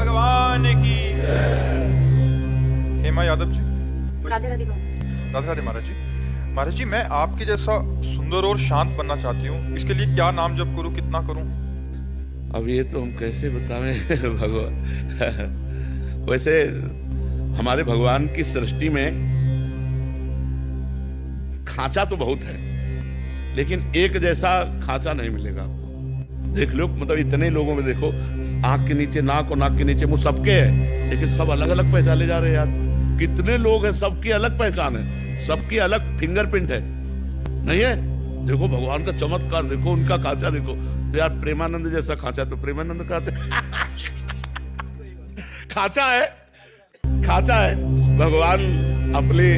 भगवान की। हेमा यादव जी। राधे राधे। राधे राधे महाराज जी। महाराज जी, मैं आपके जैसा सुंदर और शांत बनना चाहती हूँ। इसके लिए क्या नाम जप करूँ, कितना करूँ? अब ये तो हम कैसे बतावें भगवान। वैसे हमारे भगवान की सृष्टि में खांचा तो बहुत है, लेकिन एक जैसा खांचा नहीं मिलेगा आपको। देख लो, मतलब इतने लोगों में देखो, आंख के नीचे नाक और नाक के नीचे मुंह सबके है, लेकिन सब अलग अलग पहचाने जा रहे हैं यार। कितने लोग हैं, सबकी अलग पहचान है, सबकी अलग फिंगरप्रिंट है, नहीं है? देखो भगवान का चमत्कार देखो, उनका खांचा देखो। तो यार प्रेमानंद जैसा खांचा तो प्रेमानंद खांचा खांचा है, खांचा है। भगवान अपने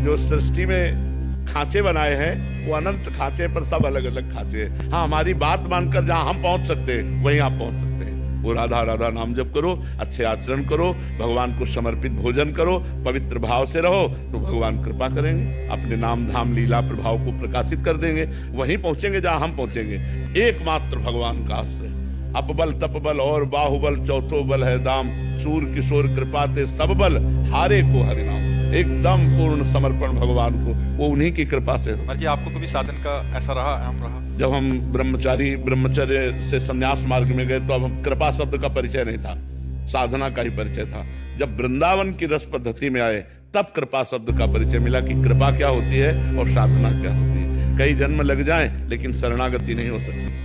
जो सृष्टि में खांचे बनाए हैं, वो अनंत खांचे, पर सब अलग अलग खांचे हैं। हाँ, हमारी बात मानकर जहां हम पहुंच सकते हैं वहीं आप पहुंच सकते हैं। वो राधा राधा नाम जप करो, अच्छे आचरण करो, भगवान को समर्पित भोजन करो, पवित्र भाव से रहो, तो भगवान कृपा करेंगे, अपने नाम धाम लीला प्रभाव को प्रकाशित कर देंगे। वहीं पहुंचेंगे जहां हम पहुंचेंगे। एकमात्र भगवान का आश्रय, अपबल तपबल और बाहुबल चौथो बल है दाम, सूर किशोर कृपा ते सब बल, हारे को हरिनाम। एकदम पूर्ण समर्पण भगवान को, वो उन्हीं की कृपा से। महाराज जी, आपको कभी साधन का ऐसा रहा, अहम रहा? जब हम ब्रह्मचर्य से संन्यास मार्ग में गए तो अब हम कृपा शब्द का परिचय नहीं था, साधना का ही परिचय था। जब वृंदावन की रस पद्धति में आए तब कृपा शब्द का परिचय मिला कि कृपा क्या होती है और साधना क्या होती है। कई जन्म लग जाएं लेकिन शरणागति नहीं हो सकती।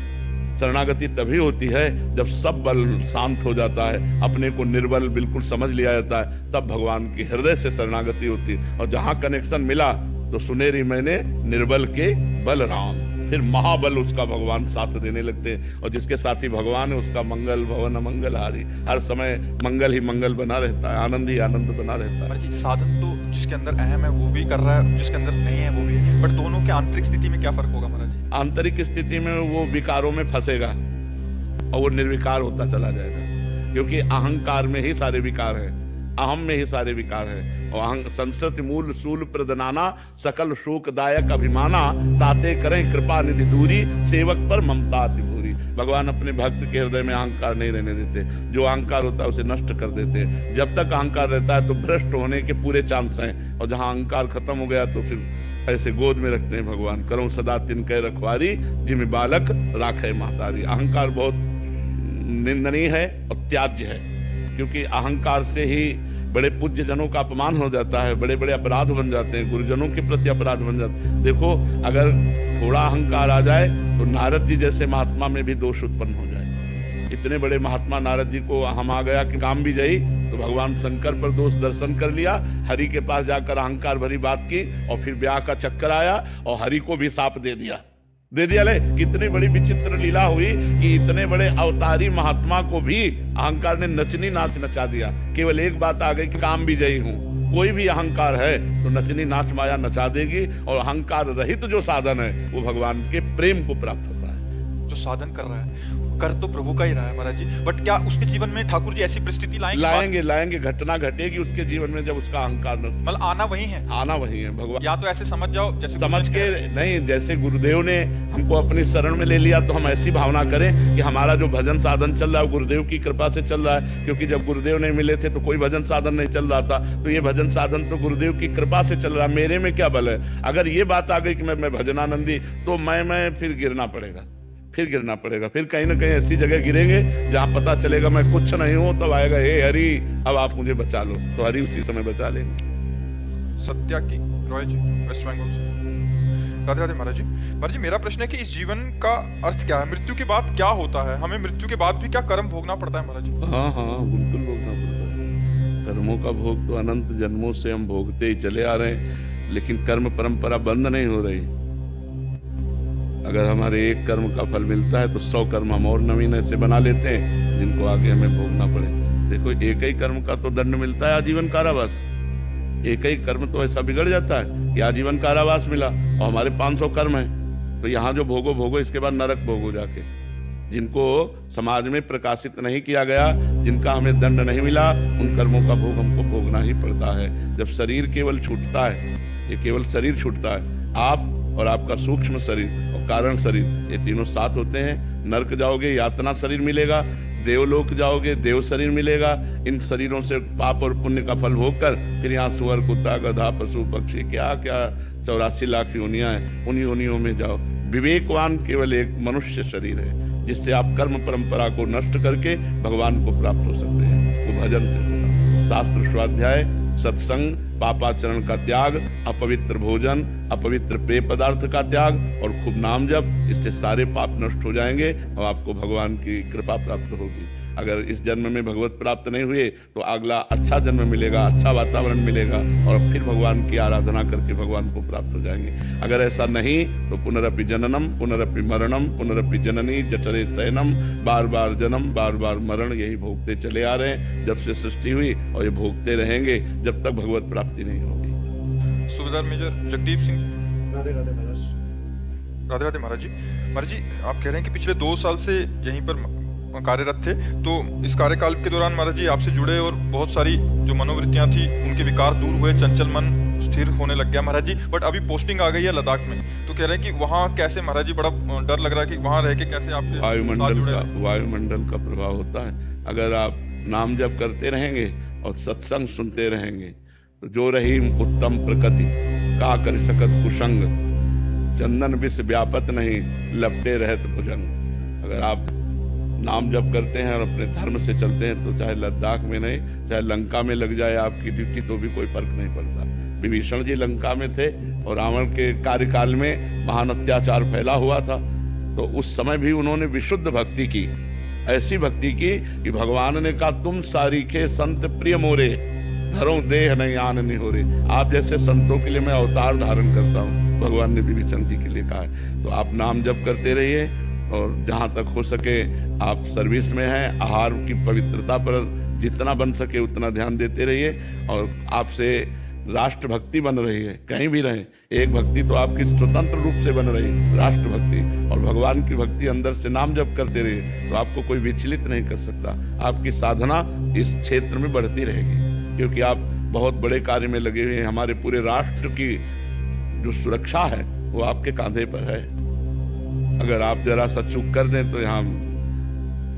शरणागति तभी होती है जब सब बल शांत हो जाता है, अपने को निर्बल बिल्कुल समझ लिया जाता है, तब भगवान की हृदय से शरणागति होती है। और जहां कनेक्शन मिला तो सुनेरी मैंने निर्बल के बल राम, फिर महाबल उसका भगवान साथ देने लगते हैं। और जिसके साथी भगवान है उसका मंगल भवन मंगल हारी, हर समय मंगल ही मंगल बना रहता है, आनंद ही आनंद बना रहता है। महाराज जी, साधन तो जिसके अंदर अहम है वो भी कर रहा है, जिसके अंदर नहीं है वो भी है, बट दोनों के आंतरिक स्थिति में क्या फर्क होगा महाराज जी? आंतरिक स्थिति में वो विकारों में फंसेगा और वो निर्विकार होता चला जाएगा, क्योंकि अहंकार में ही सारे विकार हैं, अहम में ही सारे विकार हैं। और संस्कृति मूल सूल प्रदनाना, सकल शोकदायक अभिमाना, ताते करें कृपा निधि दूरी, सेवक पर ममता अति भूरी। भगवान अपने भक्त के हृदय में अहंकार नहीं रहने देते, जो अहंकार होता है उसे नष्ट कर देते हैं। जब तक अहंकार रहता है तो भ्रष्ट होने के पूरे चांस हैं, और जहां अहंकार खत्म हो गया तो फिर ऐसे गोद में रखते हैं भगवान, करो सदा तिनके रखवारी, जिम्मे बालक राखे महतारी। अहंकार बहुत निंदनीय है और त्याज्य है, क्योंकि अहंकार से ही बड़े पूज्य जनों का अपमान हो जाता है, बड़े बड़े अपराध बन जाते हैं, गुरुजनों के प्रति अपराध बन जाते हैं। देखो, अगर थोड़ा अहंकार आ जाए तो नारद जी जैसे महात्मा में भी दोष उत्पन्न हो जाए। इतने बड़े महात्मा नारद जी को हम आ गया कि काम भी जाई, तो भगवान शंकर पर दोष दर्शन कर लिया, हरि के पास जाकर अहंकार भरी बात की, और फिर ब्याह का चक्कर आया और हरि को भी साप दे दिया ले। कितनी बड़ी विचित्र लीला हुई कि इतने बड़े अवतारी महात्मा को भी अहंकार ने नचनी नाच नचा दिया। केवल एक बात आ गई कि काम भी जई हूं। कोई भी अहंकार है तो नचनी नाच माया नचा देगी, और अहंकार रहित जो साधन है वो भगवान के प्रेम को प्राप्त होता है। जो साधन कर रहा है कर तो प्रभु का ही रहा है महाराज जी, बट क्या उसके जीवन में ठाकुर जी ऐसी परिस्थिति लाएंगे घटना घटेगी उसके जीवन में जब उसका अहंकार मतलब आना वही है भगवान। या तो ऐसे समझ जाओ जैसे समझ के नहीं, जैसे गुरुदेव ने हमको अपनी शरण में ले लिया तो हम ऐसी भावना करें कि हमारा जो भजन साधन चल रहा है गुरुदेव की कृपा से चल रहा है, क्योंकि जब गुरुदेव नहीं मिले थे तो कोई भजन साधन नहीं चल रहा था, तो ये भजन साधन तो गुरुदेव की कृपा से चल रहा है, मेरे में क्या बल है। अगर ये बात आ गई कि मैं भजनानंदी, तो मैं फिर गिरना पड़ेगा, फिर कहीं ना कहीं ऐसी जगह गिरेंगे जहां पता चलेगा मैं कुछ नहीं हूं, तब आएगा हे हरि अब आप मुझे बचा लो, तो हरि उसी समय बचा लेंगे। सत्या की रॉय जी, वेस्ट बंगाल से। राधे राधे महाराज जी। महाराज जी, मेरा प्रश्न है कि इस जीवन का अर्थ क्या है, मृत्यु के बाद क्या होता है, हमें मृत्यु के बाद भी क्या कर्म भोगना पड़ता है महाराज जी? हाँ बिल्कुल भोगना पड़ता है। कर्मों का भोग तो अनंत जन्मों से हम भोगते ही चले आ रहे हैं, लेकिन कर्म परंपरा बंद नहीं हो रही। अगर हमारे एक कर्म का फल मिलता है तो 100 कर्म हम और नवीन से बना लेते हैं, जिनको आगे हमें भोगना पड़े। देखो, एक ही कर्म का तो दंड मिलता है आजीवन कारावास। एक ही कर्म तो ऐसा बिगड़ जाता है कि आजीवन कारावास मिला, और हमारे 500 कर्म है, तो यहाँ जो भोगो इसके बाद नरक भोगो जाके। जिनको समाज में प्रकाशित नहीं किया गया, जिनका हमें दंड नहीं मिला, उन कर्मों का भोग हमको भोगना ही पड़ता है। जब शरीर केवल छूटता है, ये केवल शरीर छूटता है, आप और आपका सूक्ष्म शरीर और कारण शरीर, ये तीनों साथ होते हैं। नरक जाओगे यातना शरीर मिलेगा, देवलोक जाओगे, देव शरीर मिलेगा। इन शरीरों से पाप और पुण्य का फल भोगकर फिर यहाँ सुअर, कुत्ता, गधा, पशु, पक्षी, क्या क्या 84 लाख योनियां हैं, उन्हीं योनियों में जाओ। विवेकवान केवल एक मनुष्य शरीर है जिससे आप कर्म परंपरा को नष्ट करके भगवान को प्राप्त हो सकते हैं। वो भजन से होगा। शास्त्र स्वाध्याय, सत्संग, पापाचरण का त्याग, अपवित्र भोजन, अपवित्र पेय पदार्थ का त्याग और खूब नाम जप, इससे सारे पाप नष्ट हो जाएंगे और आपको भगवान की कृपा प्राप्त होगी। अगर इस जन्म में भगवत प्राप्त नहीं हुए तो अगला अच्छा जन्म मिलेगा, अच्छा वातावरण मिलेगा और फिर भगवान की आराधना करके भगवान को प्राप्त हो जाएंगे। अगर ऐसा नहीं तो पुनरपि जननम, पुनरपि मरणम, पुनरपि जननी जठरे शयनम, बार बार जन्म, बार बार मरण, यही भोगते चले आ रहे हैं जब से सृष्टि हुई, और ये भोगते रहेंगे जब तक भगवत प्राप्ति नहीं होगी। सूबेदार मेजर जगदीप सिंह। राधे राधे महाराज। राधे राधे महाराज जी। महाराज जी, आप कह रहे हैं कि पिछले 2 साल से यहीं पर कार्यरत थे, तो इस कार्यकाल के दौरान महाराज जी आपसे जुड़े और बहुत सारी जो मनोवृत्तियां थी उनके विकार दूर हुए, चंचल मन स्थिर होने लग गया महाराज जी। बट अभी पोस्टिंग आ गई है लद्दाख में, तो कह रहे हैं कि वहाँ कैसे महाराज जी, बड़ा डर लग रहा है कि वहाँ रह के कैसे आपके वायुमंडल का प्रभाव होता है। अगर आप नाम जप करते रहेंगे और सत्संग सुनते रहेंगे तो जो रही उत्तम प्रकृति का कर सकत कुसंग, चंदन विष व्यापत नहीं लपटे रहत भुजंग। अगर आप नाम जप करते हैं और अपने धर्म से चलते हैं तो चाहे लद्दाख में नहीं, चाहे लंका में लग जाए आपकी ड्यूटी तो भी कोई फर्क नहीं पड़ता। विभीषण जी लंका में थे और रावण के कार्यकाल में महान अत्याचार फैला हुआ था, तो उस समय भी उन्होंने विशुद्ध भक्ति की, ऐसी भक्ति की कि भगवान ने कहा तुम सारीखे संत प्रिय मोरे, धरो देह नहीं आन नहीं हो रहे। आप जैसे संतों के लिए मैं अवतार धारण करता हूँ, भगवान ने विभीषण जी के लिए कहा है। तो आप नाम जप करते रहिए और जहाँ तक हो सके आप सर्विस में हैं, आहार की पवित्रता पर जितना बन सके उतना ध्यान देते रहिए और आपसे राष्ट्रभक्ति बन रही है, कहीं भी रहें। एक भक्ति तो आपकी स्वतंत्र रूप से बन रही, राष्ट्रभक्ति, और भगवान की भक्ति अंदर से नाम जप करते रहिए तो आपको कोई विचलित नहीं कर सकता। आपकी साधना इस क्षेत्र में बढ़ती रहेगी क्योंकि आप बहुत बड़े कार्य में लगे हुए हैं। हमारे पूरे राष्ट्र की जो सुरक्षा है वो आपके कांधे पर है। अगर आप जरा सा चूक कर दें तो यहाँ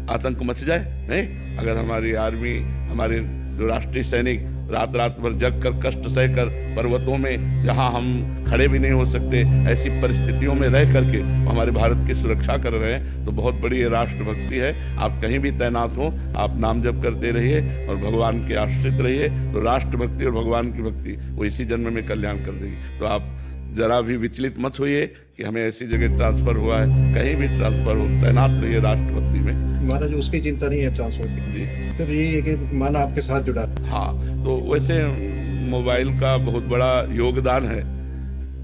आतंक मच जाए, नहीं? अगर हमारी आर्मी, हमारे जो राष्ट्रीय सैनिक रात रात भर जग कर कष्ट सहकर पर्वतों में जहाँ हम खड़े भी नहीं हो सकते ऐसी परिस्थितियों में रह करके हमारे भारत की सुरक्षा कर रहे हैं, तो बहुत बड़ी ये राष्ट्रभक्ति है। आप कहीं भी तैनात हो, आप नाम जप करते रहिए और भगवान के आश्रित रहिए, तो राष्ट्रभक्ति और भगवान की भक्ति वो इसी जन्म में कल्याण कर देगी। तो आप जरा भी विचलित मत होइए कि हमें ऐसी जगह ट्रांसफर हुआ है, कहीं भी ट्रांसफर हो, तैनात रहिए राष्ट्रभक्ति में। महाराज उसकी चिंता नहीं है ट्रांसफर की जी, तो यही है कि मन आपके साथ जुड़ा। हाँ, तो वैसे मोबाइल का बहुत बड़ा योगदान है,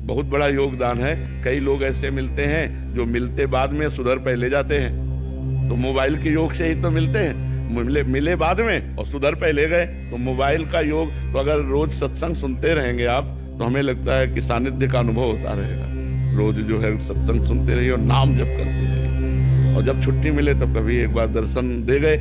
बहुत बड़ा योगदान है। कई लोग ऐसे मिलते हैं जो मिलते बाद में सुधर पहले जाते हैं, तो मोबाइल के योग से ही तो मिलते हैं, मिले बाद में और सुधर पहले गए। तो मोबाइल का योग, तो अगर रोज सत्संग सुनते रहेंगे आप तो हमें लगता है कि सानिध्य का अनुभव होता रहेगा। रोज जो है सत्संग सुनते रहिए और नाम जप करते रहिए, और जब छुट्टी मिले तो कभी एक बार दर्शन दे गए,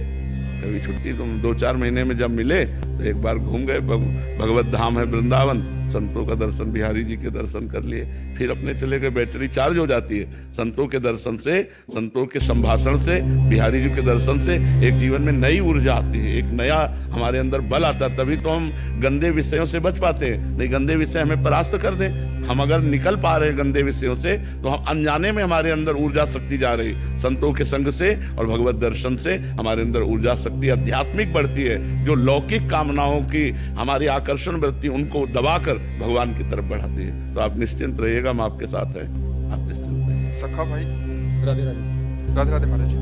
कभी छुट्टी तो 2-4 महीने में जब मिले तो एक बार घूम गए। भगवत धाम है वृंदावन, संतों का दर्शन, बिहारी जी के दर्शन कर लिए, फिर अपने चले गए। बैटरी चार्ज हो जाती है संतों के दर्शन से, संतों के संभाषण से, बिहारी जी के दर्शन से। एक जीवन में नई ऊर्जा आती है, एक नया हमारे अंदर बल आता है, तभी तो हम गंदे विषयों से बच पाते हैं। नहीं गंदे विषय हमें परास्त कर दें, हम अगर निकल पा रहे हैं गंदे विषयों से तो हम अनजाने में हमारे अंदर ऊर्जा शक्ति जा रही। संतों के संग से और भगवत दर्शन से हमारे अंदर ऊर्जा शक्ति आध्यात्मिक बढ़ती है, जो लौकिक कामनाओं की हमारी आकर्षण वृत्ति उनको दबाकर भगवान की तरफ बढ़ाती है। तो आप निश्चिंत रहिएगा, हम आपके साथ हैं, आप निश्चिंत रहिए। सखा भाई। राधे राधे। राधे राधे महाराज जी।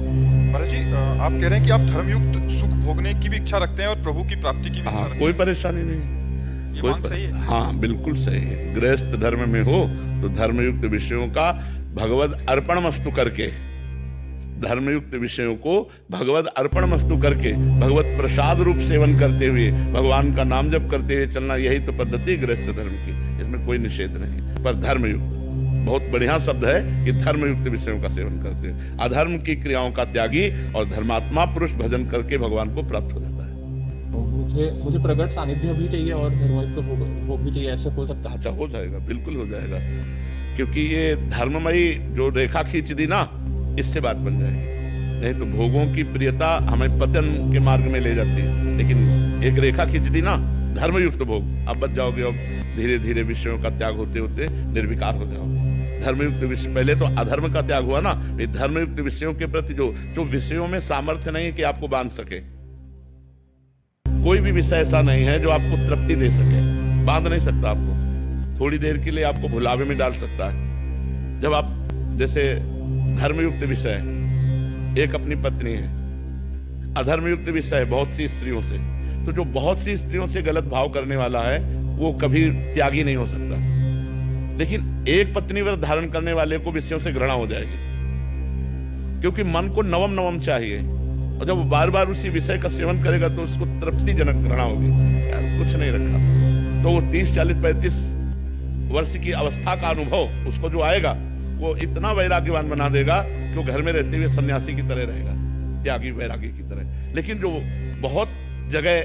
महाराज जी, आप कह रहे हैं कि आप धर्मयुक्त सुख भोगने की भी इच्छा रखते हैं और प्रभु की प्राप्ति की भी इच्छा रखते हैं। कोई परेशानी नहीं, ये बात सही है? हाँ, बिल्कुल सही है। गृहस्थ धर्म में हो तो धर्मयुक्त विषयों का भगवद अर्पण मस्तु करके, धर्मयुक्त विषयों को भगवद अर्पण मस्तु करके, भगवत प्रसाद रूप सेवन करते हुए, भगवान का नाम जप करते हुए चलना, यही तो पद्धति गृहस्थ धर्म की। इसमें कोई निषेध नहीं, पर धर्मयुक्त बहुत बढ़िया शब्द है कि धर्मयुक्त विषयों का सेवन करते हैं। अधर्म की क्रियाओं का त्यागी और धर्मात्मा पुरुष भजन करके भगवान को प्राप्त हो जाता है। मुझे प्रगट सानिध्य भी चाहिए और निर्वाहित भोग भी चाहिए, ऐसे हो सकता है? अच्छा, हो जाएगा, बिल्कुल हो जाएगा, क्योंकि ये धर्ममयी जो रेखा खींच दी ना, इससे बात बन जाएगी। नहीं तो भोगों की प्रियता हमें पतन के मार्ग में ले जाती है। लेकिन एक रेखा खींच दी ना, धर्मयुक्त भोग, आप बच जाओगे। अब धीरे धीरे विषयों का त्याग होते होते निर्विकार हो जाओगे। धर्मयुक्त विषय, पहले तो अधर्म का त्याग हुआ ना, ये धर्मयुक्त विषयों के प्रति जो विषयों में सामर्थ्य नहीं है कि आपको बांध सके। कोई भी विषय ऐसा नहीं है जो आपको तृप्ति दे सके, बांध नहीं सकता आपको। थोड़ी देर के लिए आपको भुलावे में डाल सकता है। जब आप जैसे धर्मयुक्त विषय, एक अपनी पत्नी है, अधर्मयुक्त विषय बहुत सी स्त्रियों से, तो जो बहुत सी स्त्रियों से गलत भाव करने वाला है वो कभी त्यागी नहीं हो सकता। लेकिन एक पत्नी व्रत धारण करने वाले को विषयों से घृणा हो जाएगी, क्योंकि मन को नवम नवम चाहिए, और जब वो बार बार उसी विषय का सेवन करेगा तो उसको तृप्तिजनक घृणा होगी, यार कुछ नहीं रखा। तो वो 30, 40, 35 वर्ष की अवस्था का अनुभव उसको जो आएगा वो इतना वैराग्यवान बना देगा कि वो घर में रहते हुए सन्यासी की तरह रहेगा, त्यागी वैरागी की तरह। लेकिन जो बहुत जगह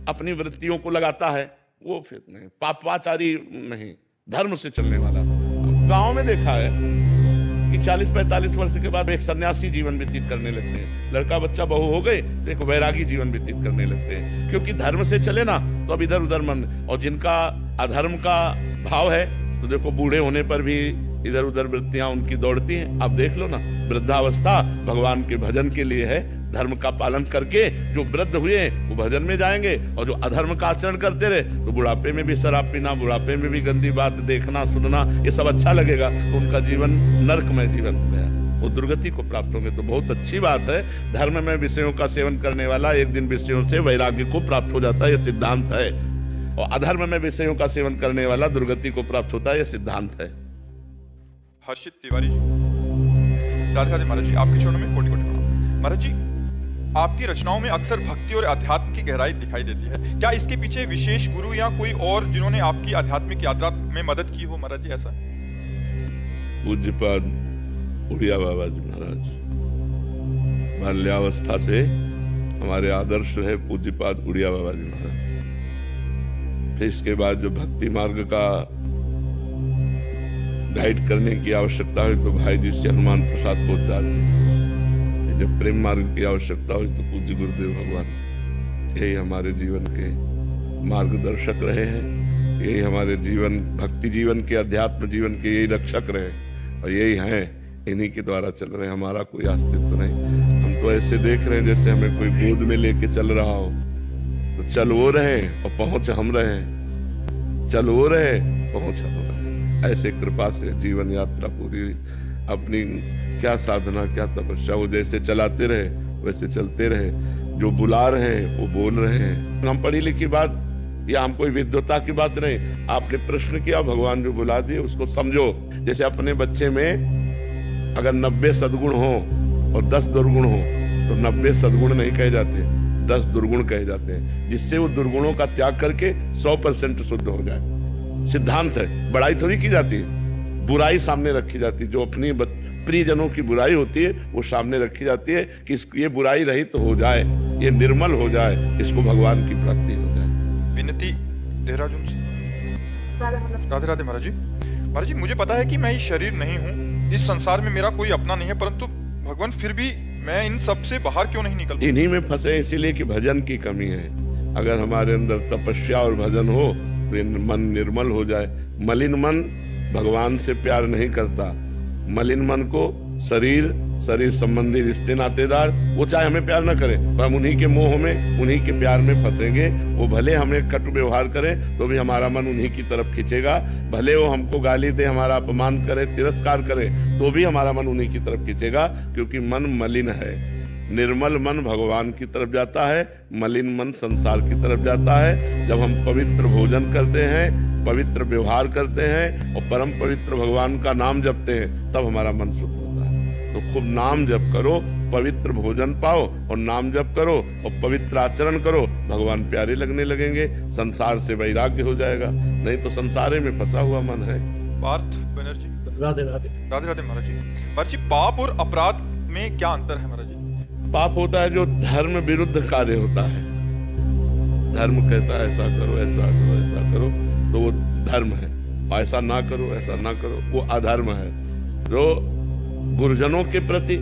अपनी वृत्तियों को लगाता है वो फिर नहीं, पापाचारी नहीं, धर्म से चलने वाला। गांव में देखा है कि 40-45 वर्ष के बाद एक सन्यासी जीवन व्यतीत करने लगते हैं। लड़का बच्चा बहू हो गए तो एक वैरागी जीवन व्यतीत करने लगते हैं, क्योंकि धर्म से चले ना तो अब इधर उधर मन। और जिनका अधर्म का भाव है तो देखो बूढ़े होने पर भी इधर उधर वृत्तियां उनकी दौड़ती हैं। आप देख लो ना, वृद्धावस्था भगवान के भजन के लिए है। धर्म का पालन करके जो वृद्ध हुए वो भजन में जाएंगे, और जो अधर्म का आचरण करते रहे तो बुढ़ापे में भी शराब पीना, बुढ़ापे में भी गंदी बात देखना सुनना, ये सब अच्छा लगेगा तो उनका जीवन नरकमय जीवन हो गया, वो दुर्गति को प्राप्त होंगे। तो बहुत अच्छी बात है, धर्म में विषयों का सेवन करने वाला एक दिन विषयों से वैराग्य को प्राप्त हो जाता है, ये सिद्धांत है। और अधर्म में विषयों का सेवन करने वाला दुर्गति को प्राप्त होता है, ये सिद्धांत है। हर्षित तिवारी जी, राधे राधे महाराज जी, आपके चरणों में कोटि कोटि प्रणाम। महाराज जी, आपकी रचनाओं में अक्सर भक्ति और अध्यात्म की गहराई दिखाई देती है। क्या इसके पीछे विशेष गुरु या कोई और जिन्होंने आपकी आध्यात्मिक यात्रा में मदद की हो महाराज जी, ऐसा? पूज्यपाद उड़िया बाबा जी महाराज, बाल्यावस्था से हमारे आदर्श रहे पूज्यपाद उड़िया बाबा जी महाराज। फिर इसके बाद जो भक्ति मार्ग का गाइड करने की आवश्यकता हुई तो भाई जी से हनुमान प्रसाद पोद्दार जी, जब प्रेम मार्ग की आवश्यकता हुई तो पूज्य गुरुदेव भगवान। यही हमारे जीवन के मार्गदर्शक रहे हैं, यही हमारे जीवन भक्ति जीवन के, अध्यात्म जीवन के यही रक्षक रहे, और यही हैं, इन्हीं के द्वारा चल रहे हैं। हमारा कोई अस्तित्व नहीं। हम तो ऐसे देख रहे हैं जैसे हमें कोई गोद में लेके चल रहा हो, तो चल वो रहे और पहुंच हम रहे, चल वो रहे पहुंच हम रहे। ऐसे कृपा से जीवन यात्रा पूरी अपनी, क्या साधना क्या तपस्या, वो जैसे चलाते रहे वैसे चलते रहे। जो बुला रहे हैं वो बोल रहे हैं। हम पढ़ी लिखी बात या हम कोई विद्वता की बात नहीं, आपने प्रश्न किया, भगवान जो बुला दिए उसको समझो। जैसे अपने बच्चे में अगर 90 सद्गुण हो और 10 दुर्गुण हो तो 90 सद्गुण नहीं कहे जाते, 10 दुर्गुण कहे जाते हैं, जिससे वो दुर्गुणों का त्याग करके 100% शुद्ध हो जाए। सिद्धांत है, बड़ाई थोड़ी की जाती है, बुराई सामने रखी जाती है। जो अपनी प्रियजनों की बुराई होती है वो सामने रखी जाती है कि ये बुराई रहित तो हो जाए, ये निर्मल हो जाए, इसको भगवान की प्राप्ति हो जाए। विनती देहरादून से। राधे राधे महाराज जी। महाराज जी, मुझे पता है कि मैं ये शरीर नहीं हूँ, इस संसार में मेरा कोई अपना नहीं है, परंतु भगवान फिर भी मैं इन सब से बाहर क्यों नहीं निकल? इन्हीं में फंसे इसीलिए कि भजन की कमी है। अगर हमारे अंदर तपस्या और भजन हो तो मन निर्मल हो जाए। मलिन मन भगवान से प्यार नहीं करता। मलिन मन को शरीर संबंधी रिश्ते नातेदार वो चाहे हमें प्यार न करे, पर हम उन्हीं के मोह में, उन्हीं के प्यार में फंसेंगे। वो भले हमें कटु व्यवहार करे तो भी हमारा मन उन्हीं की तरफ खींचेगा। भले वो हमको गाली दे, हमारा अपमान करे, तिरस्कार करे, तो भी हमारा मन उन्हीं की तरफ खींचेगा, क्योंकि मन मलिन है। निर्मल मन भगवान की तरफ जाता है, मलिन मन संसार की तरफ जाता है। जब हम पवित्र भोजन करते हैं, पवित्र व्यवहार करते हैं और परम पवित्र भगवान का नाम जपते हैं, तब हमारा मन शुद्ध होता है। तो खूब नाम जप करो, पवित्र भोजन पाओ और नाम जप करो और पवित्र आचरण करो, भगवान प्यारे लगने लगेंगे। संसार से वैराग्य हो जाएगा, नहीं तो संसारे में फंसा हुआ मन है। पार्थ बनर्जी। राधे राधे। राधे राधे महाराज जी। महाराज जी, पाप और अपराध में क्या अंतर है महाराज जी? पाप होता है जो धर्म विरुद्ध कार्य होता है। धर्म कहता है ऐसा करो, ऐसा करो, ऐसा करो, तो वो धर्म है। ऐसा ना करो, ऐसा ना करो, वो अधर्म है। जो गुरुजनों के प्रति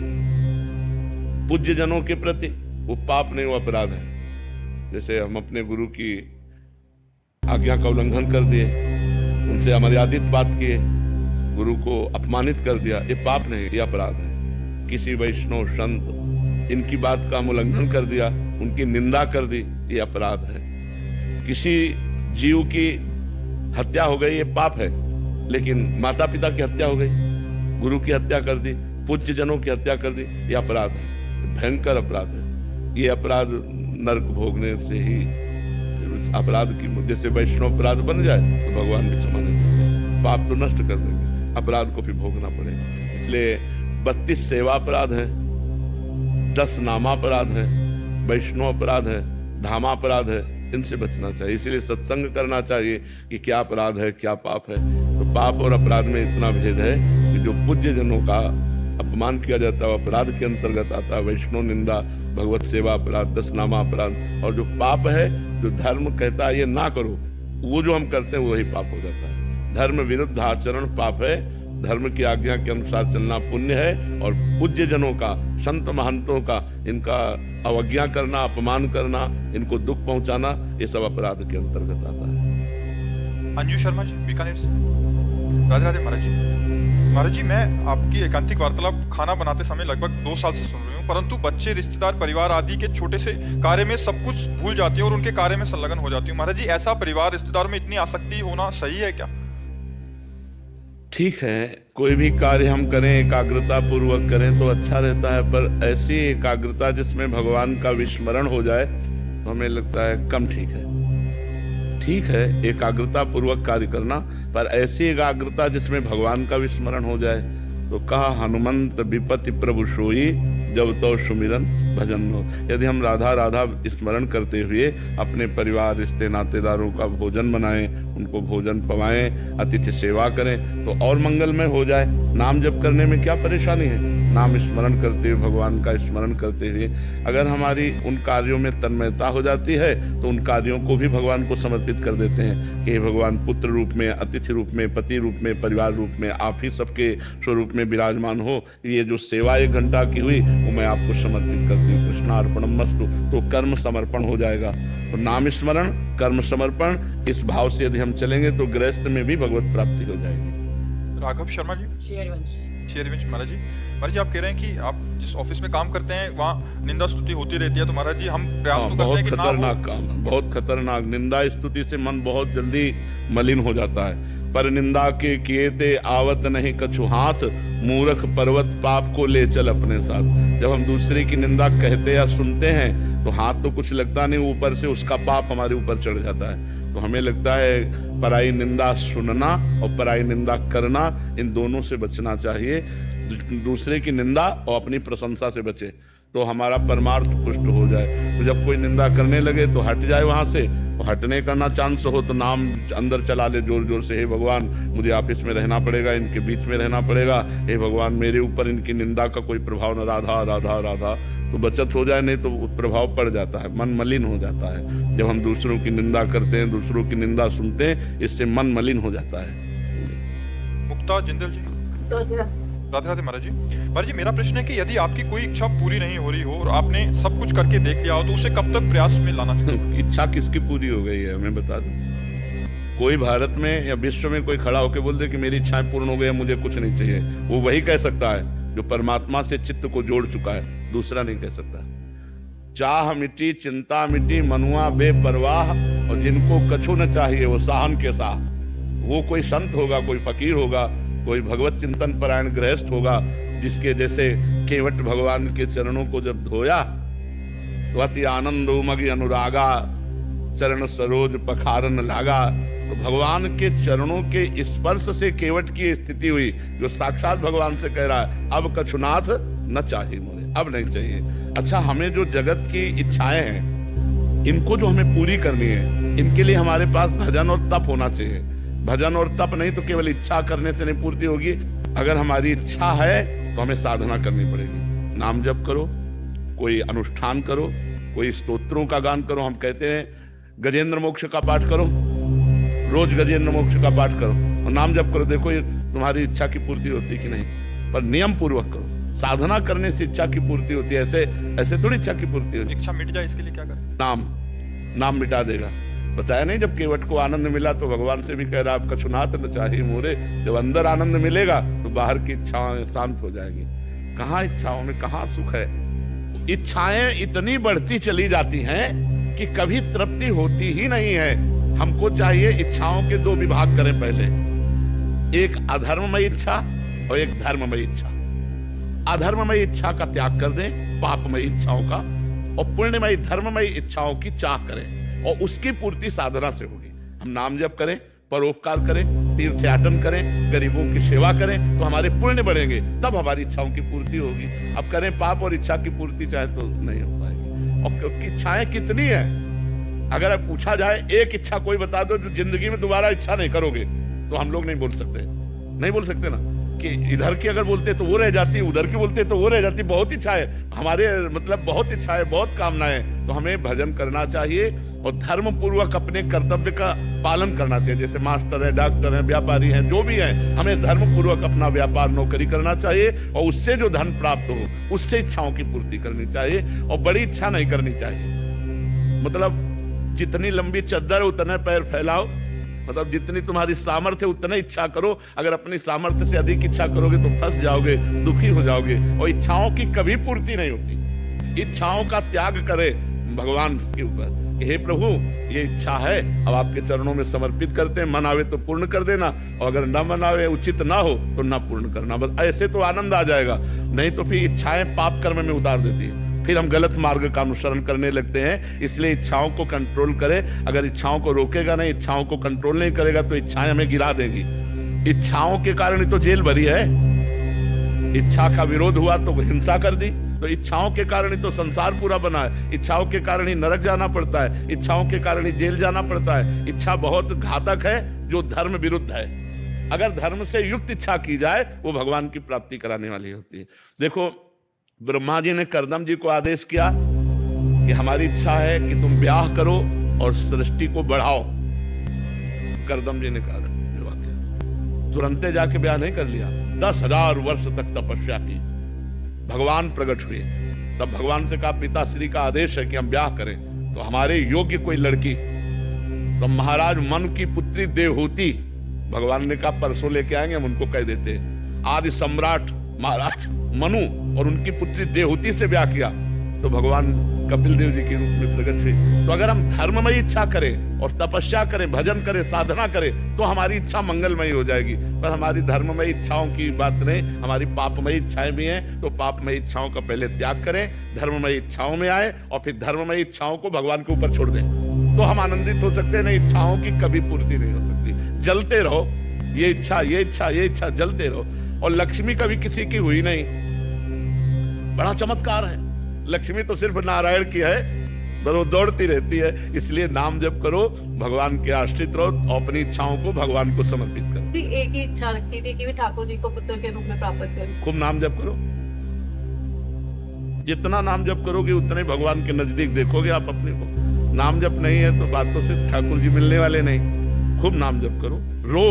पूज्य जनों के प्रति, वो पाप नहीं, वो अपराध है। जैसे हम अपने गुरु की आज्ञा का उल्लंघन कर दिए, उनसे अमर्यादित बात किए, गुरु को अपमानित कर दिया, ये पाप नहीं, ये अपराध है। किसी वैष्णव संत इनकी बात का हम उल्लंघन कर दिया, उनकी निंदा कर दी, ये अपराध है। किसी जीव की हत्या हो गई, ये पाप है। लेकिन माता पिता की हत्या हो गई, गुरु की हत्या कर दी, पूज्य जनों की हत्या कर दी, ये अपराध है, भयंकर अपराध है। ये अपराध नरक भोगने से ही अपराध की, जैसे वैष्णव अपराध बन जाए तो भगवान भी क्षमा नहीं करेंगे, पाप तो नष्ट कर देंगे, अपराध को भी भोगना पड़ेगा। इसलिए 32 सेवा अपराध है, 10 नामापराध है, वैष्णव अपराध है, धामापराध है, इनसे बचना चाहिए। इसीलिए सत्संग करना चाहिए कि क्या अपराध है, क्या पाप है। तो पाप और अपराध में इतना भेद है कि जो पूज्य जनों का अपमान किया जाता है अपराध के अंतर्गत आता है, वैष्णव निंदा, भगवत सेवा अपराध, 10 नामा अपराध। और जो पाप है, जो धर्म कहता है ये ना करो, वो जो हम करते हैं वही पाप हो जाता है। धर्म विरुद्ध आचरण पाप है, धर्म की आज्ञा के अनुसार चलना पुण्य है। और पूज्य जनों का, संत महंतों का, इनका अवज्ञा करना, अपमान करना, इनको दुख पहुंचाना, ये सब अपराध के अंतर्गत आता है। अंजू शर्मा जी, बीकानेर से। राधे राधे महाराज जी। महाराज जी, मैं आपकी एकांतिक वार्तालाप खाना बनाते समय लगभग 2 साल से सुन रही हूँ, परंतु बच्चे, रिश्तेदार, परिवार आदि के छोटे से कार्य में सब कुछ भूल जाती हूँ और उनके कार्य में संलग्न हो जाती हूँ। महाराज जी, ऐसा परिवार, रिश्तेदार में इतनी आसक्ति होना सही है क्या? ठीक है, कोई भी कार्य हम करें एकाग्रता पूर्वक करें तो अच्छा रहता है, पर ऐसी एकाग्रता जिसमें भगवान का विस्मरण हो जाए तो हमें लगता है कम ठीक है। ठीक है एकाग्रता पूर्वक कार्य करना, पर ऐसी एकाग्रता जिसमें भगवान का विस्मरण हो जाए। तो कहा हनुमंत विपति प्रभु सोई, जब तो सुमिरन भजन हो। यदि हम राधा राधा स्मरण करते हुए अपने परिवार, रिश्ते, नातेदारों का भोजन बनाएं, उनको भोजन पवाएं, अतिथि सेवा करें तो और मंगलमय हो जाए। नाम जप करने में क्या परेशानी है? नाम स्मरण करते हुए, भगवान का स्मरण करते हुए अगर हमारी उन कार्यों में तन्मयता हो जाती है तो उन कार्यों को भी भगवान को समर्पित कर देते हैं कि भगवान पुत्र रूप में, अतिथि रूप में, पति रूप में, परिवार रूप में आप ही सबके स्वरूप में विराजमान हो। ये जो सेवा 1 घंटा की हुई वो मैं आपको समर्पित करती हूँ, कृष्णार्पणमस्तु। तो कर्म समर्पण हो जाएगा। तो नाम स्मरण, कर्म समर्पण, इस भाव से यदि हम चलेंगे तो गृहस्थ में भी भगवत प्राप्ति हो जाएगी। राघव शर्मा जी, शेरवंश। महाराज जी, आप कह रहे हैं कि आप जिस ऑफिस में काम करते हैं वहाँ निंदा स्तुति होती रहती है, तो महाराज जी हम प्रयास तो करते हैं कि खतरनाक काम है, बहुत खतरनाक। निंदा स्तुति से मन बहुत जल्दी मलिन हो जाता है। पर निंदा के किए ते आवत नहीं कछु हाथ, मूर्ख पर्वत पाप को ले चल अपने साथ। जब हम दूसरे की निंदा कहते या सुनते हैं तो हाथ तो कुछ लगता नहीं, ऊपर से उसका पाप हमारे ऊपर चढ़ जाता है। तो हमें लगता है पराई निंदा सुनना और पराई निंदा करना, इन दोनों से बचना चाहिए। दूसरे की निंदा और अपनी प्रशंसा से बचे तो हमारा परमार्थ पुष्ट हो जाए। तो जब कोई निंदा करने लगे तो हट जाए वहां से, हटने का ना चांस हो तो नाम अंदर चला ले जोर जोर से, हे भगवान मुझे ऑफिस में रहना पड़ेगा, इनके बीच में रहना पड़ेगा, हे भगवान मेरे ऊपर इनकी निंदा का कोई प्रभाव न, राधा राधा राधा। तो बचत हो जाए, नहीं तो प्रभाव पड़ जाता है, मन मलिन हो जाता है। जब हम दूसरों की निंदा करते हैं, दूसरों की निंदा सुनते हैं, इससे मन मलिन हो जाता है। मुक्ता जिंदल जी, राधे राधे महाराज जी। महाराज जी, मेरा प्रश्न है कि यदि आपकी कोई इच्छा पूरी नहीं हो रही हो और आपने सब कुछ करके देख लिया हो तो उसे कब तक प्रयास में लाना चाहिए? इच्छा किसकी पूरी हो गई है हमें बता दो। कोई भारत में या विश्व में कोई खड़ा होकर बोल दे कि मेरी इच्छाएं पूर्ण हो गई, मुझे कुछ नहीं चाहिए, वो वही कह सकता है जो परमात्मा से चित्त को जोड़ चुका है, दूसरा नहीं कह सकता। चाह मिटी चिंता मिटी मनुआ बेपरवाह, और जिनको कछु न चाहिए वो साहन के साह। वो कोई संत होगा, कोई फकीर होगा, कोई भगवत चिंतन परायण गृहस्थ होगा, जिसके जैसे केवट भगवान के चरणों को जब धोया तो अति आनंद उमगी अनुरागा, चरण सरोज पखारन लागा। तो भगवान के चरणों के स्पर्श से केवट की स्थिति हुई, जो साक्षात भगवान से कह रहा है अब कछुनाथ न चाहिए मुझे, अब नहीं चाहिए। अच्छा, हमें जो जगत की इच्छाएं हैं इनको जो हमें पूरी करनी है, इनके लिए हमारे पास भजन और तप होना चाहिए। भजन और तप नहीं तो केवल इच्छा करने से नहीं पूर्ति होगी। अगर हमारी इच्छा है तो हमें साधना करनी पड़ेगी। नाम जप करो, कोई अनुष्ठान करो, कोई स्तोत्रों का गान करो। हम कहते हैं गजेंद्र मोक्ष का पाठ करो, रोज गजेंद्र मोक्ष का पाठ करो और नाम जप करो। देखो ये तुम्हारी इच्छा की पूर्ति होती कि नहीं, पर नियम पूर्वक करो। साधना करने से इच्छा की पूर्ति होती है, ऐसे ऐसे थोड़ी इच्छा की पूर्ति होती है। इच्छा मिट जाए इसके लिए क्या करें? नाम मिटा देगा। बताया नहीं, जब केवट को आनंद मिला तो भगवान से भी कह रहा आपका छुनात न चाहिए मोरे। जब अंदर आनंद मिलेगा तो बाहर की इच्छाएं शांत हो जाएगी। कहाँ इच्छाओं में कहाँ सुख है? इच्छाएं इतनी बढ़ती चली जाती हैं कि कभी तृप्ति होती ही नहीं है। हमको चाहिए इच्छाओं के दो विभाग करें पहले, एक अधर्ममय इच्छा और एक धर्ममय इच्छा। अधर्ममय इच्छा का त्याग कर दें, पापमय इच्छाओं का, और पुण्यमय धर्ममय इच्छाओं की चाह करें, और उसकी पूर्ति साधना से होगी। हम नाम जप करें, परोपकार करें, तीर्थयाटन करें, गरीबों की सेवा करें, तो हमारे पुण्य बढ़ेंगे, तब हमारी इच्छाओं की पूर्ति होगी। अब करें पाप और इच्छा की पूर्ति चाहे तो नहीं हो पाएगी। और इच्छाएं कितनी है? अगर अब पूछा जाए एक इच्छा कोई बता दो जो जिंदगी में दोबारा इच्छा नहीं करोगे, तो हम लोग नहीं बोल सकते ना, कि इधर की अगर बोलते तो वो रह जाती, उधर की बोलते तो वो रह जाती। बहुत इच्छा है हमारे, मतलब बहुत इच्छा है, बहुत कामनाएं। तो हमें भजन करना चाहिए और धर्म पूर्वक अपने कर्तव्य का पालन करना चाहिए। जैसे मास्टर है, डॉक्टर है, व्यापारी हैं, जो भी है, हमें धर्म पूर्वक अपना व्यापार नौकरी करना चाहिए, और उससे जो धन प्राप्त हो उससे इच्छाओं की पूर्ति करनी चाहिए, और बड़ी इच्छा नहीं करनी चाहिए। मतलब जितनी लंबी चद्दर उतने पैर फैलाओ, मतलब जितनी तुम्हारी सामर्थ्य उतने इच्छा करो। अगर अपनी सामर्थ्य से अधिक इच्छा करोगे तो फंस जाओगे, दुखी हो जाओगे, और इच्छाओं की कभी पूर्ति नहीं होती। इच्छाओं का त्याग करे भगवान के ऊपर, हे प्रभु ये इच्छा है, अब आपके चरणों में समर्पित करते हैं, मन आवे तो पूर्ण कर देना, और अगर न मन आवे, उचित ना हो तो ना पूर्ण करना। बस ऐसे तो आनंद आ जाएगा, नहीं तो फिर इच्छाएं पाप कर्म में उतार देती है, फिर हम गलत मार्ग का अनुसरण करने लगते हैं। इसलिए इच्छाओं को कंट्रोल करें। अगर इच्छाओं को रोकेगा नहीं, इच्छाओं को कंट्रोल नहीं करेगा, तो इच्छाएं हमें गिरा देंगी। इच्छाओं के कारण ही तो जेल भरी है। इच्छा का विरोध हुआ तो हिंसा कर दी, तो इच्छाओं के कारण ही तो संसार पूरा बना है। इच्छाओं के कारण ही नरक जाना पड़ता है, इच्छाओं के कारण ही जेल जाना पड़ता है। इच्छा बहुत घातक है, जो धर्म विरुद्ध है। अगर धर्म से युक्त इच्छा की जाए, वो भगवान की प्राप्ति कराने वाली होती है। देखो, ब्रह्मा जी ने कर्दम जी को आदेश किया कि हमारी इच्छा है कि तुम ब्याह करो और सृष्टि को बढ़ाओ। कर्दम जी ने कहा, तुरंते जाके ब्याह नहीं कर लिया, 10,000 वर्ष तक तपस्या की। भगवान प्रकट हुए, तब भगवान से कहा पिताश्री का आदेश है कि हम ब्याह करें, तो हमारे योग्य कोई लड़की। तो महाराज मनु की पुत्री देवहूति, भगवान ने कहा परसों लेके आएंगे, हम उनको कह देते हैं। आदि सम्राट महाराज मनु और उनकी पुत्री देवहूति से ब्याह किया, तो भगवान कपिल देव जी के रूप में प्रकट हुए। तो अगर हम धर्ममय इच्छा करें और तपस्या करें, भजन करें, साधना करें, तो हमारी इच्छा मंगलमयी हो जाएगी। पर हमारी धर्ममय इच्छाओं की बात नहीं, हमारी पापमय इच्छाएं भी हैं, तो पापमय इच्छाओं का पहले त्याग करें, धर्ममय इच्छाओं में आए, और फिर धर्ममय इच्छाओं को भगवान के ऊपर छोड़ दें, तो हम आनंदित हो सकते हैं। नहीं, इच्छाओं की कभी पूर्ति नहीं हो सकती। जलते रहो, ये इच्छा, ये इच्छा, ये इच्छा, जलते रहो। और लक्ष्मी कभी किसी की हुई नहीं, बड़ा चमत्कार है। लक्ष्मी तो सिर्फ नारायण की है, पर वो दौड़ती रहती है। इसलिए नाम जप करो, भगवान के आश्रित रहो, और अपनी इच्छाओं को भगवान को समर्पित करो। एक ही इच्छा रखती थी कि भी ठाकुर जी को पुत्र के रूप में प्राप्त करूं। खूब नाम जप करो, जितना नाम जप करोगे उतने भगवान के नजदीक देखोगे आप अपने को। नाम जप नहीं है तो बातों से ठाकुर जी मिलने वाले नहीं। खूब नाम जप करो। रो,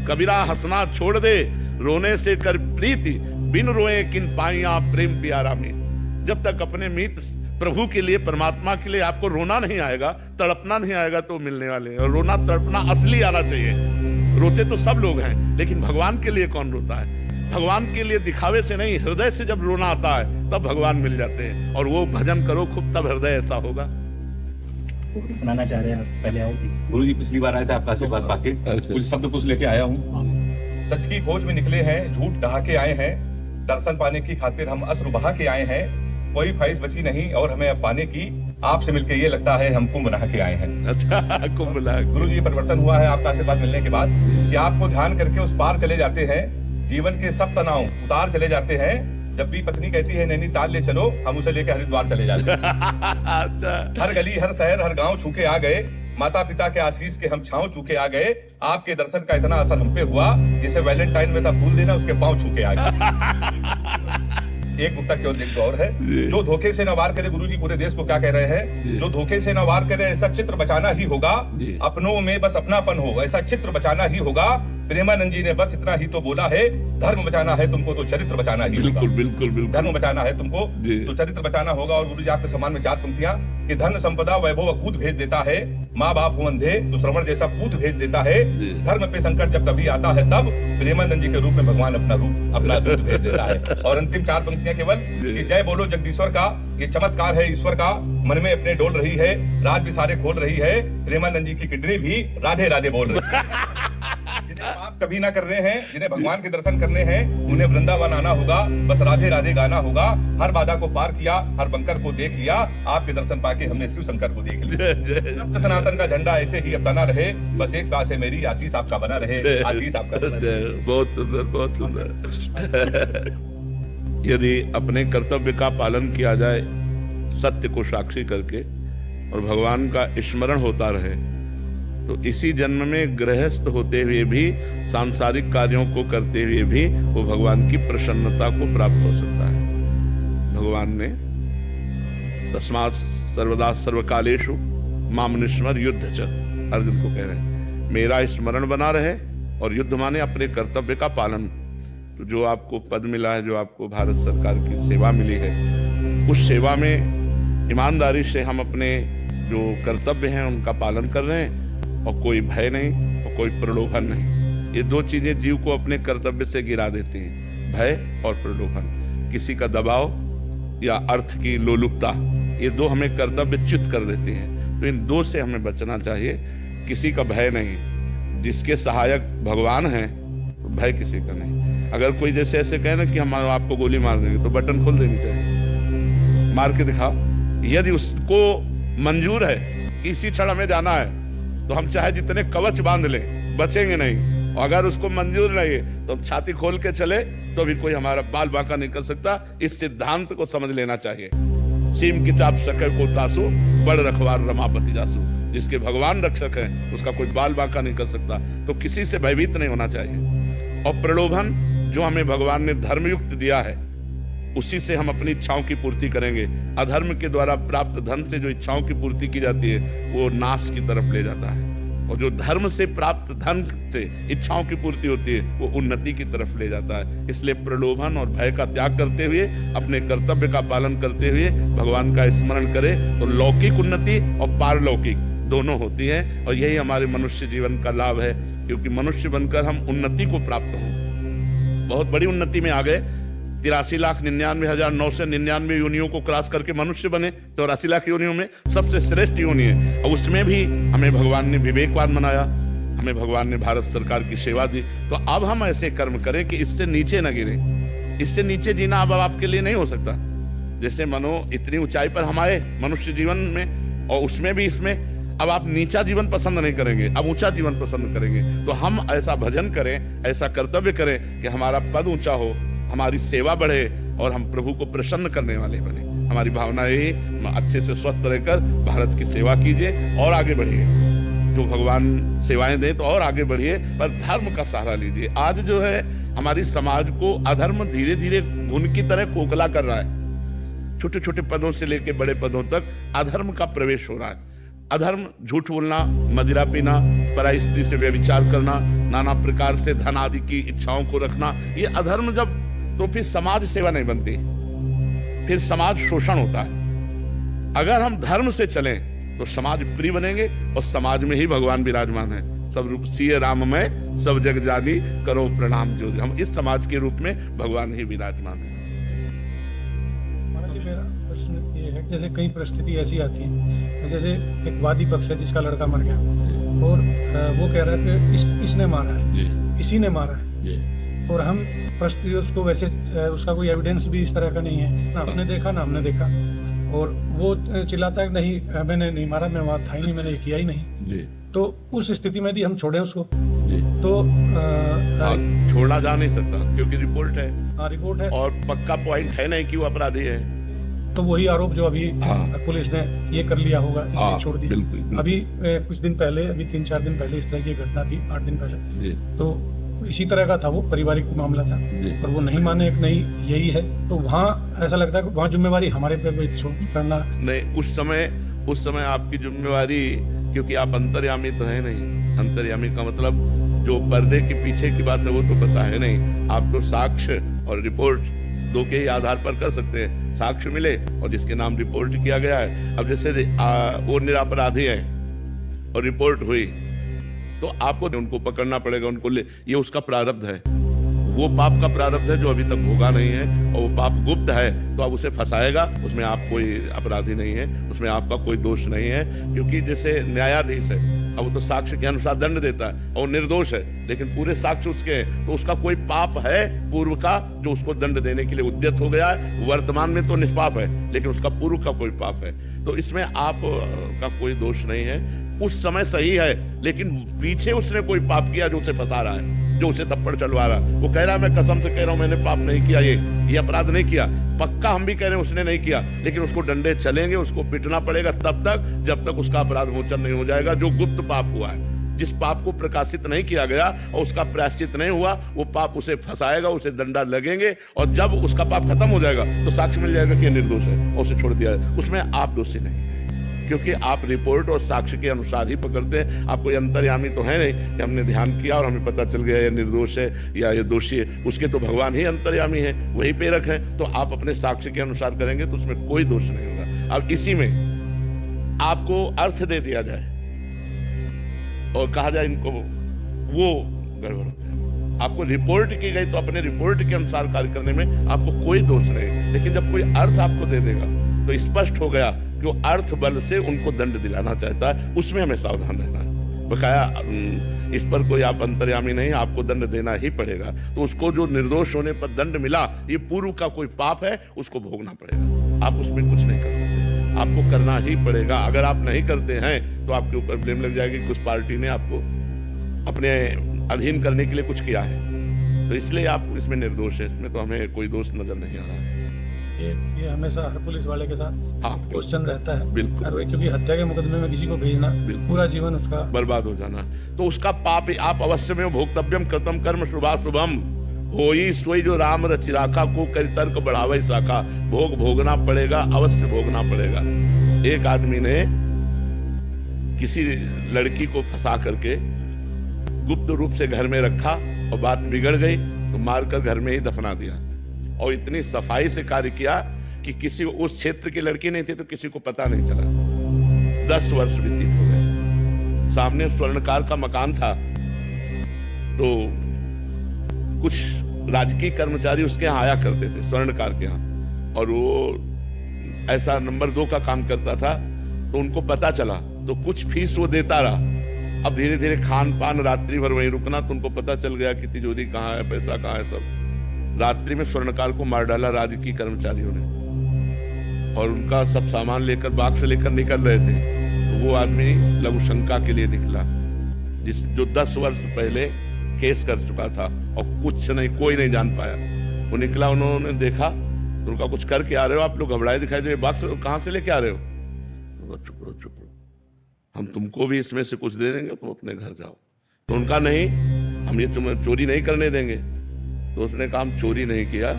कबीरा हंसना छोड़ दे, रोने से कर प्रीति, बिन रोए किन पाइया प्रेम प्यारा में। जब तक अपने मीत प्रभु के लिए, परमात्मा के लिए आपको रोना नहीं आएगा, तड़पना नहीं आएगा, तो मिलने वाले हैं। और रोना तड़पना असली आना चाहिए। रोते तो सब लोग हैं, लेकिन भगवान के लिए कौन रोता है? भगवान के लिए दिखावे से नहीं, हृदय से जब रोना आता है तब भगवान मिल जाते हैं। और वो भजन करो खूब, तब हृदय ऐसा होगा। सुनाना चाह रहे हैं आप? पहले आओ। गुरु जी पिछली बार आए थे, आपका आशीर्वाद पाके कुछ शब्द कुछ लेके आया हूँ। सच की खोज में निकले हैं, झूठ ढहा के आए हैं, दर्शन पाने की खातिर हम अश्रु बहा के आए हैं। कोई ख्वाहिश बची नहीं और हमें अब पाने की, आपसे मिलके ये लगता है हम कुंभ नहा के आए हैं। अच्छा, कुंभ नहा। गुरु जी परिवर्तन हुआ है आपका आशीर्वाद मिलने के बाद, कि आपको ध्यान करके उस पार चले जाते हैं, जीवन के सब तनाव उतार चले जाते हैं। जब भी पत्नी कहती है नैनीताल ले चलो, हम उसे लेकर हरिद्वार चले जाते हैं। अच्छा। हर गली, हर शहर, हर गांव छू के आ गए, माता पिता के आशीष के हम छांव चूके आ गए। आपके दर्शन का इतना असर हम पे हुआ, जैसे वैलेंटाइन में था फूल देना, उसके पांव छूके आ गए। एक मुक्ता केवल एक और है, जो धोखे से न वार करे। गुरु जी पूरे देश को क्या कह रहे हैं? जो धोखे से न वार करे, ऐसा चित्र बचाना ही होगा। अपनों में बस अपनापन हो, ऐसा चित्र बचाना ही होगा। प्रेमानंद जी ने बस इतना ही तो बोला है, धर्म बचाना है तुमको तो चरित्र बचाना ही होगा। बिल्कुल बिल्कुल बिल्कुल। धर्म बचाना है तुमको जी। तो चरित्र बचाना होगा। और गुरु जी आपके सम्मान में 4 पंक्तियां कि धन संपदा वैभव अकूत भेज देता है, माँ बाप हो अंधे तो श्रवण जैसा पूत भेज देता है। जी। धर्म पे संकट जब कभी आता है तब प्रेमानंद जी के रूप में भगवान अपना दूत भेज देता है। और अंतिम 4 पंक्तियां केवल कि जय बोलो जगदीश्वर का, ये चमत्कार है ईश्वर का, मन में अपने डोल रही है, राज भी सारे खोल रही है, प्रेमानंद जी की किडनी भी राधे राधे बोल रही है। जिन्हें आप कभी ना कर रहे हैं, जिन्हें भगवान के दर्शन करने हैं, उन्हें वृंदावन आना होगा, बस राधे राधे गाना होगा। हर बाधा को पार किया, हर बंकर को देख लिया, आपके दर्शन पाके हमने शिव शंकर को देख लिया। सत्य सनातन का झंडा ऐसे ही अब तना रहे, बस एक बात है मेरी, आशीष आपका बना रहे, आशीष आपका बना रहे। बहुत सुंदर बहुत सुंदर। यदि अपने कर्तव्य का पालन किया जाए सत्य को साक्षी करके और भगवान का स्मरण होता रहे तो इसी जन्म में गृहस्थ होते हुए भी, सांसारिक कार्यों को करते हुए भी वो भगवान की प्रसन्नता को प्राप्त हो सकता है। भगवान ने तस्मात् सर्वदा सर्वकालेषु माम निस्मर युद्ध च, अर्जुन को कह रहे हैं मेरा स्मरण बना रहे और युद्ध माने अपने कर्तव्य का पालन। तो जो आपको पद मिला है, जो आपको भारत सरकार की सेवा मिली है, उस सेवा में ईमानदारी से हम अपने जो कर्तव्य हैं उनका पालन कर रहे हैं और कोई भय नहीं और कोई प्रलोभन नहीं। ये 2 चीजें जीव को अपने कर्तव्य से गिरा देती हैं, भय और प्रलोभन। किसी का दबाव या अर्थ की लोलुपता, ये 2 हमें कर्तव्यच्युत कर देती हैं। तो इन 2 से हमें बचना चाहिए। किसी का भय नहीं, जिसके सहायक भगवान हैं तो भय किसी का नहीं। अगर कोई जैसे ऐसे कहे ना कि हम आपको गोली मार देंगे तो बटन खोल देनी चाहिए, मार के दिखाओ। यदि उसको मंजूर है कि इसी क्षण हमें जाना है तो हम चाहे जितने कवच बांध लें बचेंगे नहीं। और अगर उसको मंजूर नहीं है तो हम छाती खोल के चले तो भी कोई हमारा बाल बांका नहीं कर सकता। इस सिद्धांत को समझ लेना चाहिए। सीम की चाप सके को तासु, बड़ रखवार रमापति जासु। जिसके भगवान रक्षक है उसका कोई बाल बांका नहीं कर सकता। तो किसी से भयभीत नहीं होना चाहिए। और प्रलोभन जो हमें भगवान ने धर्मयुक्त दिया है उसी से हम अपनी इच्छाओं की पूर्ति करेंगे। अधर्म के द्वारा प्राप्त धन से जो इच्छाओं की पूर्ति की जाती है वो नाश की तरफ ले जाता है, और जो धर्म से प्राप्त धन से इच्छाओं की पूर्ति होती है वो उन्नति की तरफ ले जाता है। इसलिए प्रलोभन और भय का त्याग करते हुए, अपने कर्तव्य का पालन करते हुए भगवान का स्मरण करें तो लौकिक उन्नति और पारलौकिक दोनों होती है। और यही हमारे मनुष्य जीवन का लाभ है, क्योंकि मनुष्य बनकर हम उन्नति को प्राप्त हों। बहुत बड़ी उन्नति में आ गए। 83,99,999 योनियों को क्रॉस करके मनुष्य बने। 84 लाख योनियों में सबसे श्रेष्ठ योनि है। और उसमें भी हमें भगवान ने विवेकवान बनाया, हमें भगवान ने भारत सरकार की सेवा दी। तो अब हम ऐसे कर्म करें कि इससे नीचे न गिरे। इससे नीचे जीना अब आपके लिए नहीं हो सकता। जैसे मनो इतनी ऊंचाई पर हम आए मनुष्य जीवन में, और उसमें भी इसमें अब आप नीचा जीवन पसंद नहीं करेंगे, अब ऊंचा जीवन पसंद करेंगे। तो हम ऐसा भजन करें, ऐसा कर्तव्य करें कि हमारा पद ऊंचा हो, हमारी सेवा बढ़े और हम प्रभु को प्रसन्न करने वाले बने। हमारी भावना यही, अच्छे से स्वस्थ रहकर भारत की सेवा कीजिए और आगे बढ़िए। जो भगवान सेवाएं दें तो और आगे बढ़िए, पर धर्म का सहारा लीजिए। आज जो है हमारी समाज को अधर्म धीरे धीरे घुन की तरह खोखला कर रहा है। छोटे छोटे पदों से लेकर बड़े पदों तक अधर्म का प्रवेश हो रहा है। अधर्म झूठ बोलना, मदिरा पीना, पराई स्त्री से व्यभिचार करना, नाना प्रकार से धन आदि की इच्छाओं को रखना, ये अधर्म जब तो फिर समाज सेवा नहीं बनती, फिर समाज शोषण होता है। अगर हम धर्म से चलें तो समाज प्रिय बनेंगे और समाज में ही भगवान विराजमान है। सब रूप सिय राम में सब जग जानी, करो प्रणाम जो। हम इस समाज के रूप में भगवान ही विराजमान है। मेरा प्रश्न ये है, जैसे कई परिस्थिति ऐसी आती है, जैसे एक वादी पक्ष है जिसका लड़का मर गया और वो कह रहा है कि इसने मारा है, इसी ने मारा है, और हम परिस्थिति उसको वैसे उसका कोई एविडेंस भी इस तरह का नहीं है, ना उसने देखा ना हमने देखा, और वो चिल्लाता है नहीं मैंने नहीं मारा, मैं वहाँ था ही नहीं, मैंने किया ही नहीं। तो उस स्थिति में यदि हम छोड़े उसको तो छोड़ा जा नहीं सकता, क्योंकि रिपोर्ट है। हाँ, रिपोर्ट है और पक्का पॉइंट है नहीं कि वो अपराधी है। तो वही आरोप जो अभी पुलिस ने ये कर लिया होगा, छोड़ दी। बिल्कुल। अभी कुछ दिन पहले, अभी 3-4 दिन पहले इस तरह की घटना थी, 8 दिन पहले, तो इसी तरह का था, वो पारिवारिक मामला था, और वो नहीं माने एक नहीं यही है। तो वहाँ ऐसा लगता है कि वहाँ जिम्मेवारी हमारे पे करना नहीं। उस समय आपकी जिम्मेवारी, क्योंकि आप अंतर्यामी तो है नहीं। अंतर्यामी का मतलब जो पर्दे के पीछे की बात है वो तो पता है नहीं। आप तो साक्ष्य और रिपोर्ट दो के ही आधार पर कर सकते हैं। साक्ष्य मिले और जिसके नाम रिपोर्ट किया गया है, अब जैसे वो निरपराधी है और रिपोर्ट हुई तो आपको उनको पकड़ना पड़ेगा, उनको ये उसका प्रारब्ध है। वो पाप का प्रारब्ध है जो अभी तक भोगा नहीं है, और वो पाप गुप्त है तो अब उसे फंसाएगा। उसमें आप कोई अपराधी नहीं है, उसमें आपका कोई दोष नहीं है, क्योंकि जैसे न्यायाधीश है, अब वो तो साक्ष्य के अनुसार दंड देता है और निर्दोष है, लेकिन पूरे साक्ष्य उसके हैं, तो उसका कोई पाप है पूर्व का जो उसको दंड देने के लिए उद्यत हो गया है। वर्तमान में तो निष्पाप है, लेकिन उसका पूर्व का कोई पाप है, तो इसमें आप का कोई दोष नहीं है। उस समय सही है, लेकिन पीछे उसने कोई पाप किया जो उसे फंसा रहा है, जो उसे थप्पड़ चलवा रहा है। वो कह रहा है मैं कसम से कह रहा हूं मैंने पाप नहीं किया, ये अपराध नहीं किया। पक्का हम भी कह रहे हैं उसने नहीं किया, लेकिन उसको डंडे चलेंगे, उसको पिटना पड़ेगा तब तक जब तक उसका अपराध मोचन नहीं हो जाएगा। जो गुप्त पाप हुआ है, जिस पाप को प्रकाशित नहीं किया गया और उसका प्रायश्चित नहीं हुआ, वो पाप उसे फंसाएगा, उसे डंडा लगेंगे, और जब उसका पाप खत्म हो जाएगा तो साक्ष्य मिल जाएगा कि निर्दोष है और उसे छोड़ दिया है। उसमें आप दोषी नहीं, क्योंकि आप रिपोर्ट और साक्ष्य के अनुसार ही पकड़ते हैं। आप कोई अंतर्यामी तो है नहीं कि हमने ध्यान किया और हमें पता चल गया ये निर्दोष है या ये दोषी है। उसके तो भगवान ही अंतर्यामी है, वही प्रेरक है, तो आप अपने साक्ष्य के अनुसार करेंगे तो उसमें कोई दोष नहीं होगा। अब इसी में आपको अर्थ दे दिया जाए और कहा जाए इनको, वो गड़बड़ होता है। आपको रिपोर्ट की गई तो अपने रिपोर्ट के अनुसार कार्य करने में आपको कोई दोष नहीं, लेकिन जब कोई अर्थ आपको दे देगा तो स्पष्ट हो गया कि वो अर्थ बल से उनको दंड दिलाना चाहता है, उसमें हमें सावधान रहना है। बकाया इस पर कोई आप अंतर्यामी नहीं, आपको दंड देना ही पड़ेगा। तो उसको जो निर्दोष होने पर दंड मिला, ये पूर्व का कोई पाप है, उसको भोगना पड़ेगा। आप उसमें कुछ नहीं कर सकते, आपको करना ही पड़ेगा। अगर आप नहीं करते हैं तो आपके ऊपर ब्लेम लग जाएगी, कुछ पार्टी ने आपको अपने अधीन करने के लिए कुछ किया है, तो इसलिए आप इसमें निर्दोष है। इसमें तो हमें कोई दोष नजर नहीं आ रहा है। ये हमेशा हर पुलिस वाले के साथ हाँ, क्वेश्चन रहता है। बिल्कुल। क्योंकि हत्या के मुकदमे में किसी को भेजना, पूरा जीवन उसका बर्बाद हो जाना, तो उसका पाप आप अवश्य में भोक्तव्यम कृतम कर्म शुभाशुभम होई सोई जो राम रचिराखा को करी तर्क बढ़ावे शाखा। भोगना पड़ेगा, अवश्य भोगना पड़ेगा। एक आदमी ने किसी लड़की को फंसा करके गुप्त रूप से घर में रखा और बात बिगड़ गई तो मारकर घर में ही दफना दिया, और इतनी सफाई से कार्य किया कि किसी उस क्षेत्र की लड़की नहीं थी तो किसी को पता नहीं चला। 10 वर्ष व्यतीत हो गए। सामने स्वर्णकार का मकान था, तो कुछ राजकीय कर्मचारी उसके यहाँ आया करते थे, स्वर्णकार के यहाँ, और वो ऐसा नंबर 2 का काम करता था, तो उनको पता चला तो कुछ फीस वो देता रहा। अब धीरे धीरे खान पान रात्रि भर वहीं रुकना, तो उनको पता चल गया कि तिजोरी कहाँ है, पैसा कहाँ है, सब। रात्रि में स्वर्णकार को मार डाला राजकीय कर्मचारियों ने, और उनका सब सामान लेकर बाग से लेकर निकल रहे थे, तो वो आदमी लघु शंका के लिए निकला, जो 10 वर्ष पहले केस कर चुका था और कुछ नहीं, कोई नहीं जान पाया। वो निकला, उन्होंने देखा तो उनका कुछ करके आ रहे हो आप लोग, घबराए दिखाई दे, बाग से कहाँ से लेके आ रहे हो? चुप रहो चुप रहो, हम तुमको भी इसमें से कुछ दे देंगे, तुम अपने घर जाओ। तो उनका नहीं, हम ये तुम्हें चोरी नहीं करने देंगे। तो उसने कहा हम चोरी नहीं किया,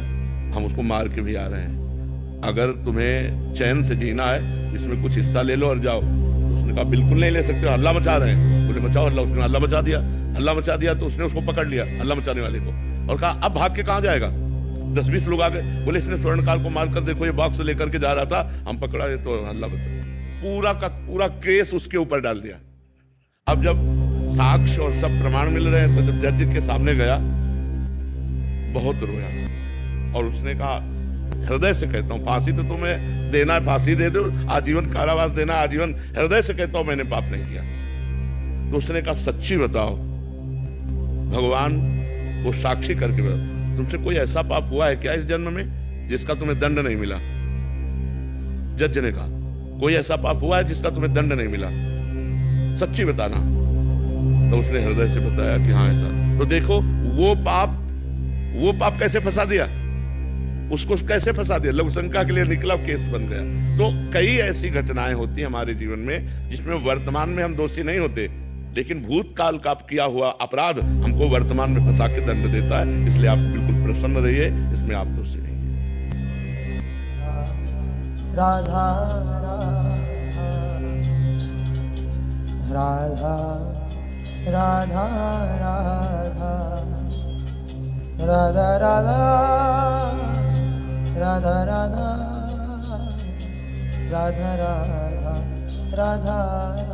हम उसको मार के भी आ रहे हैं, अगर तुम्हें चैन से जीना है इसमें कुछ हिस्सा ले लो और जाओ। तो उसने कहा बिल्कुल नहीं ले सकते, हल्ला मचा रहे हैं। बोले मचाओ हल्ला। उसने हल्ला मचा दिया। हल्ला मचा दिया तो उसने उसको पकड़ लिया, हल्ला मचाने वाले को, और कहा अब भाग के कहाँ जाएगा? 10-20 लोग आ गए, बोले इसने स्वर्णकार को मार कर देखो, ये बॉक्स लेकर के जा रहा था, हम पकड़ा ये तो हल्ला मचा। पूरा का पूरा केस उसके ऊपर डाल दिया। अब जब साक्ष्य और सब प्रमाण मिल रहे हैं तो जब जज के सामने गया, बहुत रोया, और उसने कहा हृदय से कहता हूं, फांसी तो तुम्हें देना है, फांसी दे दो, आजीवन कारावास देना, आजीवन, हृदय से कहता हूं मैंने पाप नहीं किया। तो उसने कहा सच्ची बताओ, भगवान वो साक्षी करके बताओ, तुमसे कोई ऐसा पाप हुआ है क्या इस जन्म में जिसका तुम्हें दंड नहीं मिला? जज ने कहा कोई ऐसा पाप हुआ है जिसका तुम्हें दंड नहीं मिला, सच्ची बताना। तो उसने हृदय से बताया कि हाँ ऐसा। तो देखो वो पाप कैसे फंसा दिया, उसको कैसे फंसा दिया, लघु शंका के लिए निकला, केस बन गया। तो कई ऐसी घटनाएं होती हैं हमारे जीवन में जिसमें वर्तमान में हम दोषी नहीं होते, लेकिन भूतकाल का किया हुआ अपराध हमको वर्तमान में फंसा के दंड देता है। इसलिए आप बिल्कुल प्रसन्न रहिए, इसमें आप दोषी नहीं हैं। राधा राधा राधा राधा राधा राधा राधा राधा राधा राधा राधा